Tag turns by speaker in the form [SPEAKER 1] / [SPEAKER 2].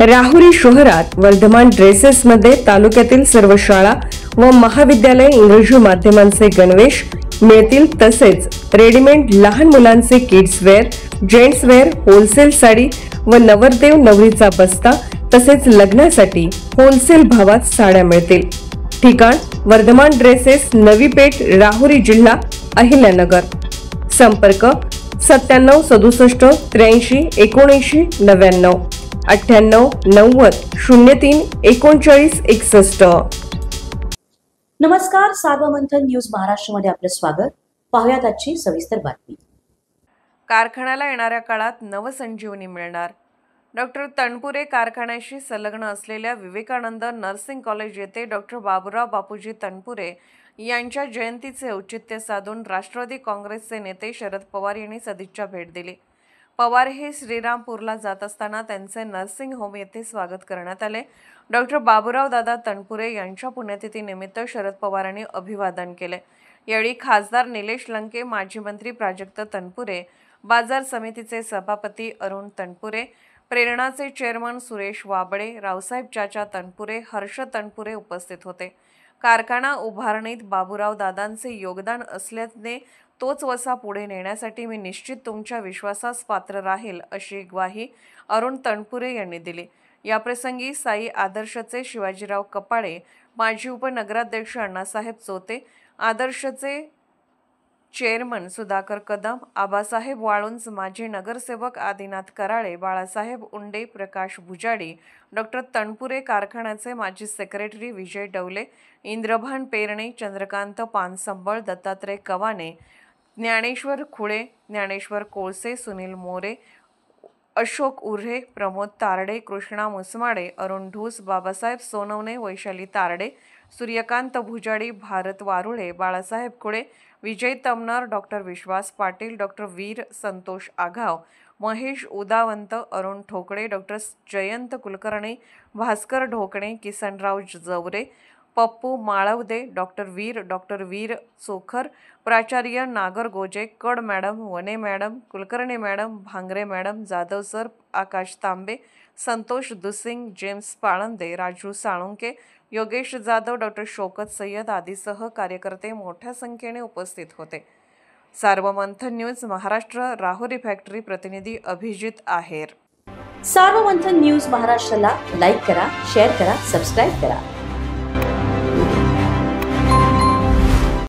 [SPEAKER 1] राहुरी शहरात वर्धमान ड्रेसेसमध्ये तालुक्यातील सर्व शाळा व महाविद्यालय इंग्रजी माध्यमांचे गणवेश मिळतील। तसेच रेडीमेड लहान मुलांचे kids wear, gents wear, wholesale sari व नवरदेव नवरीचा बस्ता तसेच लग्नासाठी होलसेल भावात साड्या मिळतील। ठिकाण वर्धमान ड्रेसेस, नवी पेठ, राहुरी, जिल्हा अहिल्यानगर। संपर्क 97 67 83 79 99 98 90 03 39 61।
[SPEAKER 2] नमस्कार, सार्वमंथन न्यूज महाराष्ट्रमध्ये आपले स्वागत। पाहुयात आजची सविस्तर बातमी।
[SPEAKER 3] कारखान्याला येणाऱ्या काळात नवसंजीवनी मिळणार। डॉक्टर तणपुरे कारखान्याशी संलग्न असलेल्या विवेकानंद नर्सिंग कॉलेज येथे डॉक्टर बाबुराव बापूजी तणपुरे यांच्या जयंतीचे औचित्य साधून राष्ट्रवादी काँग्रेसचे नेते शरद पवार यांनी सदिच्छा भेट दिली। पवार हे श्रीरामपूरला जात असताना त्यांचे नर्सिंग होम येथे स्वागत करण्यात आले। डॉक्टर बाबुराव दादा तणपुरे यांच्या पुण्यतिथीनिमित्त शरद पवारांनी अभिवादन केले। यावेळी खासदार निलेश लंके, माजी मंत्री प्राजक्त तणपुरे, बाजार समितीचे सभापती अरुण तणपुरे, प्रेरणाचे चेअरमन सुरेश वाबळे, रावसाहेब चाचा तणपुरे, हर्ष तणपुरे उपस्थित होते। कारखाना उभारणीत बाबुराव दादांचे योगदान असल्याने तोच वसा पुढे नेण्यासाठी मी निश्चित तुमच्या विश्वासास पात्र राहील, अशी ग्वाही अरुण तणपुरे यांनी दिली। याप्रसंगी साई आदर्शचे शिवाजीराव कपाळे, माजी उपनगराध्यक्ष अण्णासाहेब चोते, आदर्शचे चेअरमन सुधाकर कदम, आबासाहेब वाळुंज, माजी नगरसेवक आदिनाथ कराळे, बाळासाहेब उंडे, प्रकाश भुजाडी, डॉक्टर तणपुरे कारखान्याचे माजी सेक्रेटरी विजय Dawale, Indrabhan Perane, Chandrakant Pansambal, Dattatray Kawane, Dnyaneshwar Khule, Dnyaneshwar Kolse, Sunil More, Ashok Urhe, Pramod Tarde, Krishna Musmade, Arun Dhus, Babasaheb Sonawane, Vaishali Tarde, Suryakant Bhujadi, Bharat Warule, Balasaheb Khule, Vijay Tamnar, doctor Vishwas Patil, doctor Veer Santosh Aghav, Mahesh Udawant, Arun Thokale, doctor Jayant Kulkarni, Bhaskar Dhokane, Kisanrao Jaware, Pappu Malvade, doctor Veer Chokhar, प्राचार्य Nagar Goje, Kad madam, Wane madam, Kulkarni madam, Bhangare madam, Jadhav sir, आकाश तांबे, संतोष दुसिंग, जेम्स पाळंदे, राजू साळुंके, योगेश जाधव, डॉक्टर शौकत सय्यद आदीसह कार्यकर्ते मोठ्या संख्येने उपस्थित होते। सार्वमंथन न्यूज महाराष्ट्र, राहुरी फॅक्टरी प्रतिनिधी अभिजित आहेर।
[SPEAKER 2] सार्वमंथन न्यूज महाराष्ट्राला लाईक करा, शेअर करा, सबस्क्राईब करा।